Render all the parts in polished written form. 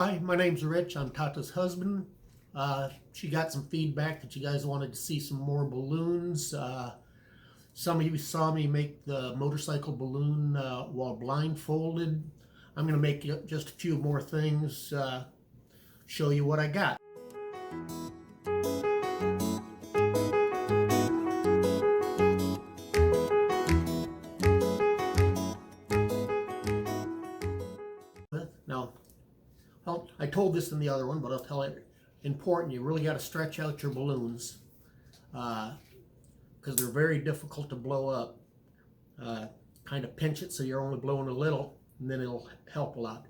Hi, my name's Rich. I'm Tata's husband. She got some feedback that you guys wanted to see some more balloons. Some of you saw me make the motorcycle balloon while blindfolded. I'm going to make just a few more things, show you what I got. Now, I told this in the other one, but I'll tell it important. You really got to stretch out your balloons because they're very difficult to blow up. Kind of pinch it so you're only blowing a little, and then it'll help a lot.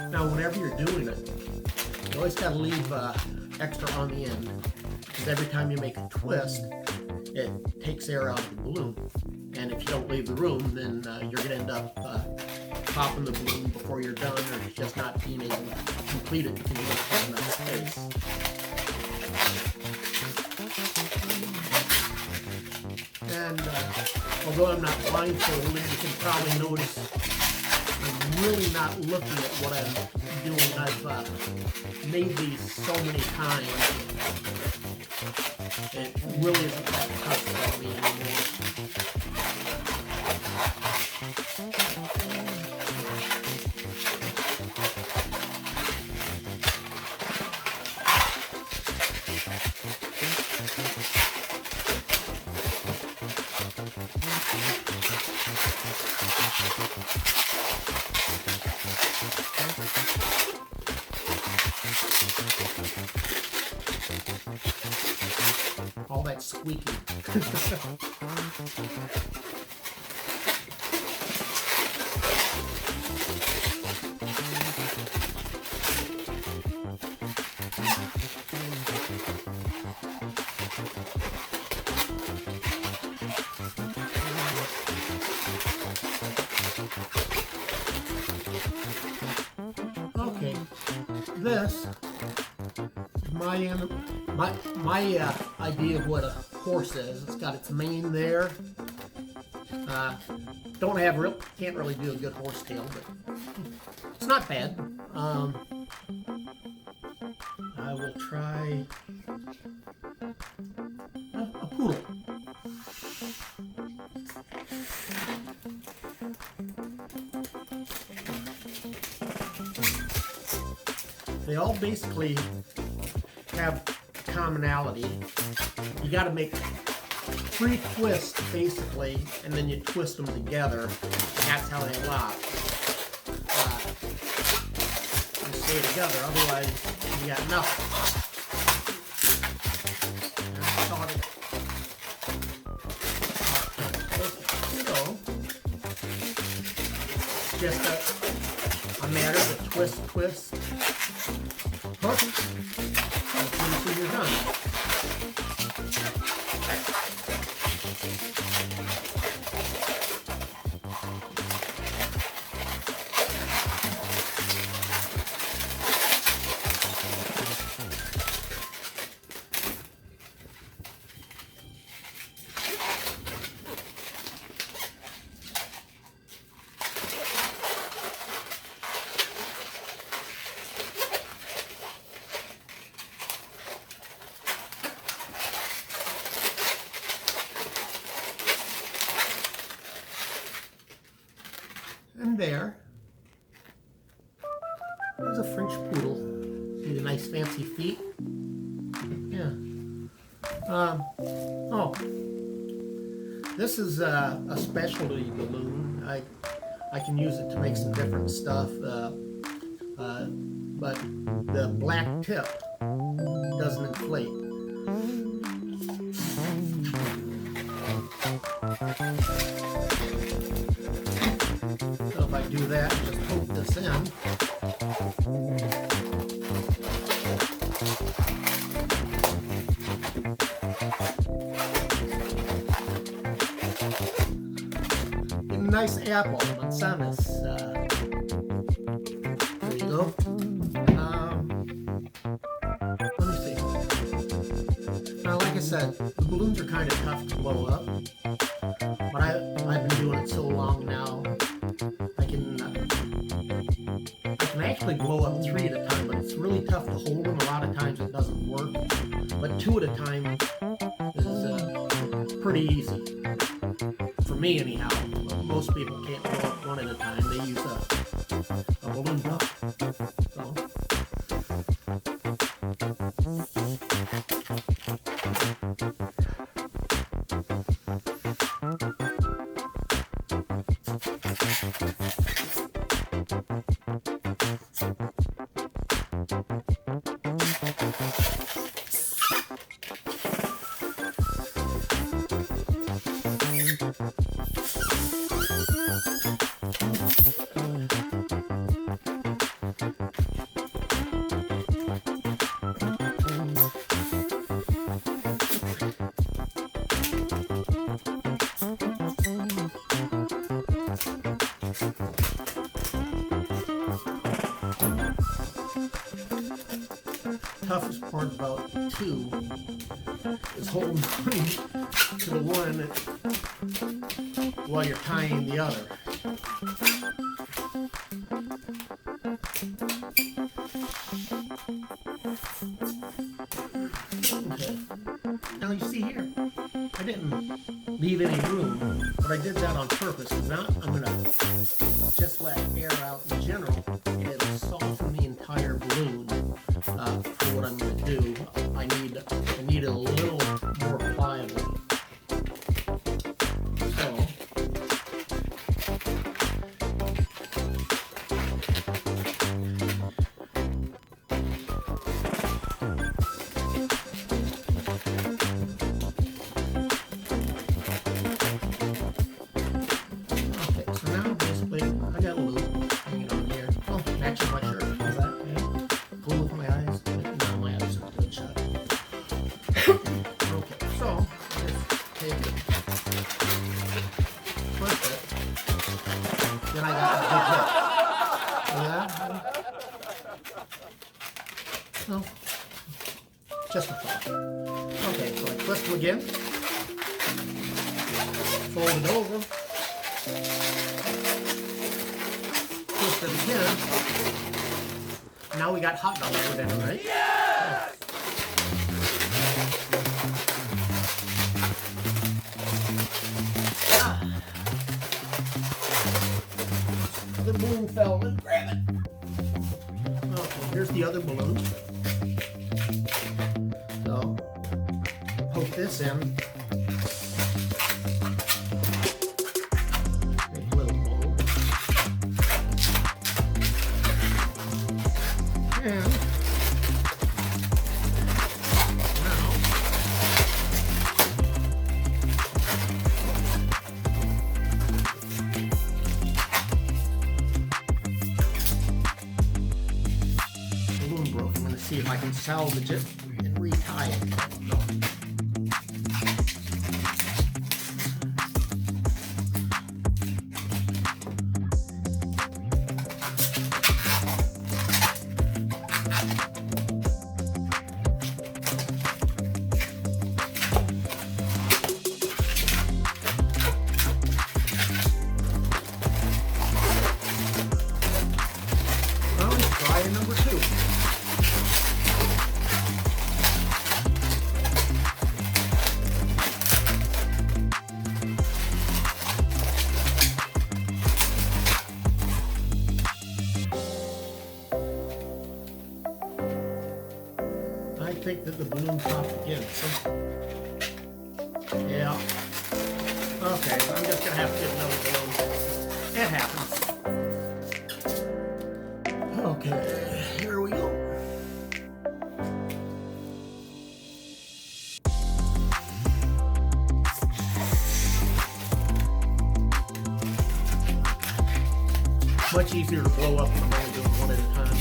Now, whenever you're doing it, you always got to leave extra on the end, because every time you make a twist, it takes air out of the balloon. And if you don't leave the room, then you're going to end up popping the balloon before you're done, or just not being able to complete it because you don't have enough space. And although I'm not blindfolded, you can probably notice I'm really not looking at what I'm doing. I've made these so many times, it really isn't that tough for me anymore. All that squeaking. Okay, this my idea of what a horse is. It's got its mane there. Can't really do a good horse tail, but it's not bad. I will try a poodle. They all basically have commonality. You got to make 3 twists basically, and then you twist them together, and that's how they lock. You stay together, otherwise you got nothing. So, just a matter of twist, hook, until you're done. And there's a French poodle. See the nice fancy feet? Yeah. This is a specialty balloon. I can use it to make some different stuff, but the black tip doesn't inflate. So if I do that, just poke this in. Get a nice apple, manzanas. There you go. Let me see. said, the balloons are kind of tough to blow up, but I've been doing it so long now, I can actually blow up 3 at a time, but it's really tough to hold them. A lot of times it doesn't work, but 2 at a time is pretty easy. For me anyhow. Most people can't blow up 1 at a time. They use a balloon pump. So. Toughest part about 2 is holding to the one while you're tying the other. Okay. Now you see here, I didn't leave any room, but I did that on purpose because now I'm going to just let air out in general and it'll soften the entire balloon. For what I'm going to do, I need it a little more pliable. So, okay, so now basically I got a loop hanging on here. Oh, matching my shirt. Is that it? Glue with my eyes. No, my eyes are good shut. Okay, so just take it, twist it, then I got a good hook. See that? No, just a thought. Okay, so I twist it again, fold it over, twist it again. Now we got hot dogs for dinner, right? Yeah! The balloon fell. Let's grab it. Okay, here's the other balloon. So, poke this in. Make a little hole. And now, balloon broke. I'm going to see if I can salvage it and retie it. Try number 2. I think that the balloon popped again. So, yeah. Okay, so I'm just gonna have to get another balloon. It happens. Okay, here we go. Much easier to blow up when I'm only doing 1 at a time.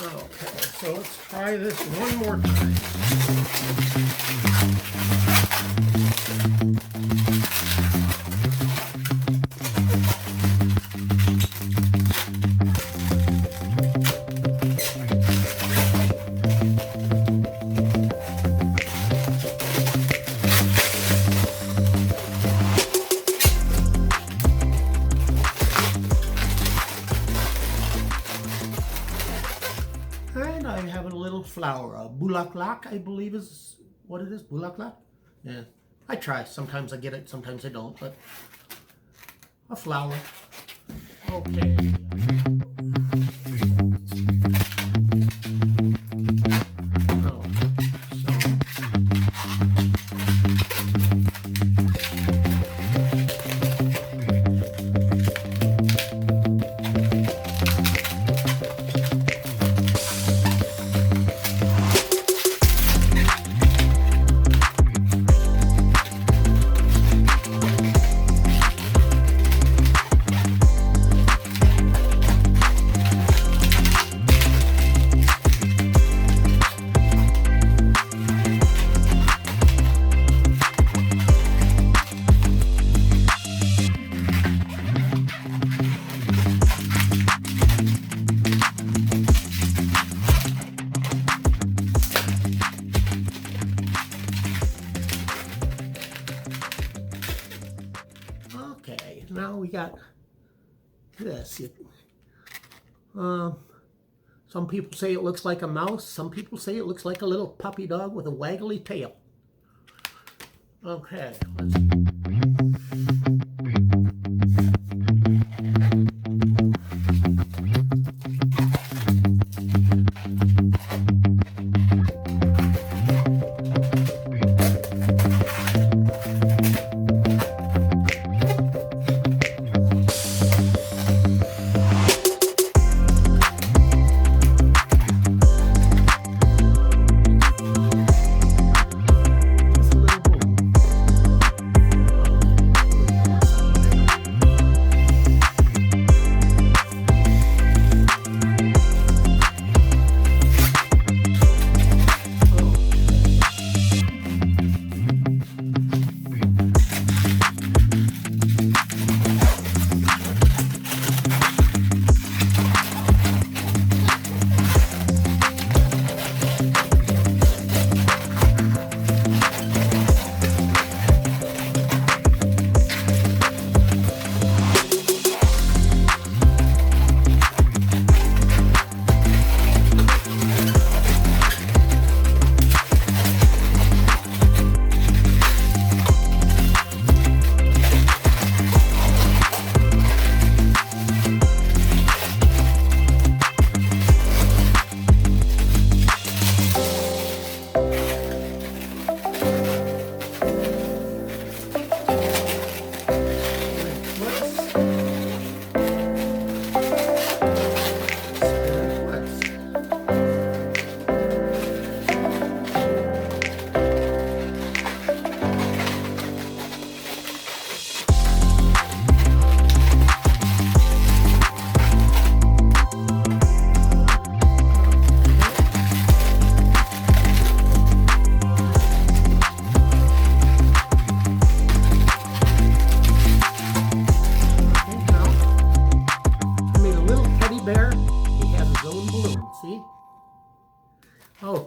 Okay, so let's try this one more time. flower. Bulaklak, I believe is what it is. Bulaklak? Yeah. I try. Sometimes I get it, sometimes I don't, but a flower. Okay. Okay, now we got this. Some people say it looks like a mouse. Some people say it looks like a little puppy dog with a waggly tail. Okay, let's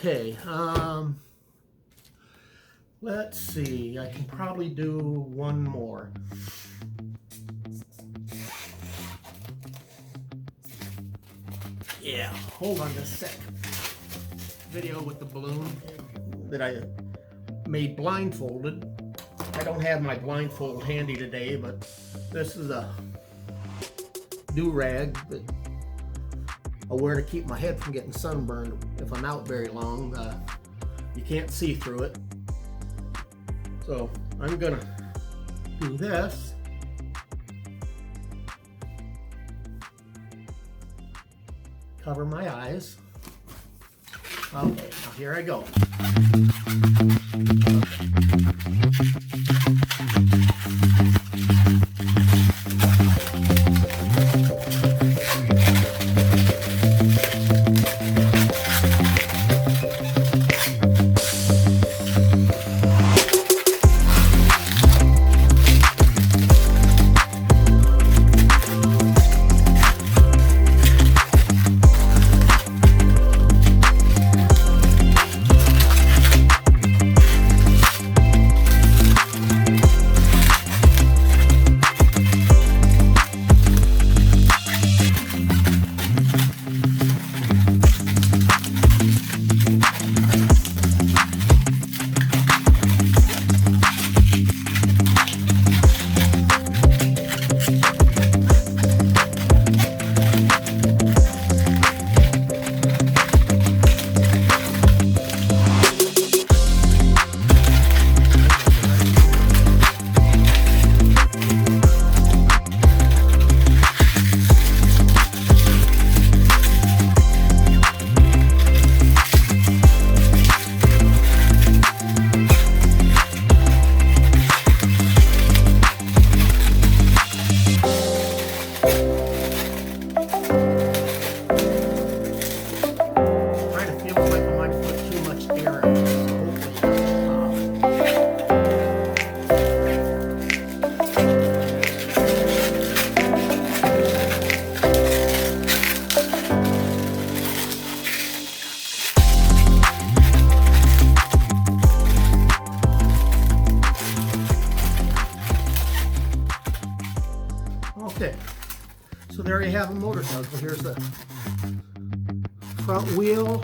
okay, let's see, I can probably do one more. Yeah, hold on just a sec. Video with the balloon that I made blindfolded. I don't have my blindfold handy today, but this is a do-rag that I wear to keep my head from getting sunburned if I'm out very long. You can't see through it. So I'm gonna do this. Cover my eyes. Okay, now here I go. stick. So there you have a motorcycle. Here's the front wheel,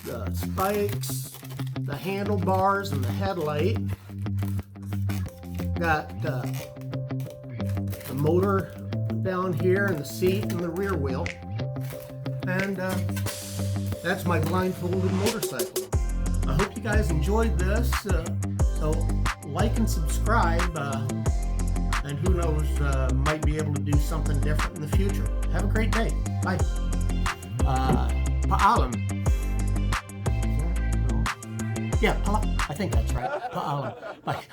the spikes, the handlebars, and the headlight. Got the motor down here, and the seat, and the rear wheel. And that's my blindfolded motorcycle. I hope you guys enjoyed this. So like and subscribe, and who knows, might be able to do something different in the future. Have a great day. Bye. Paalam. Yeah, I think that's right. Paalam. Bye.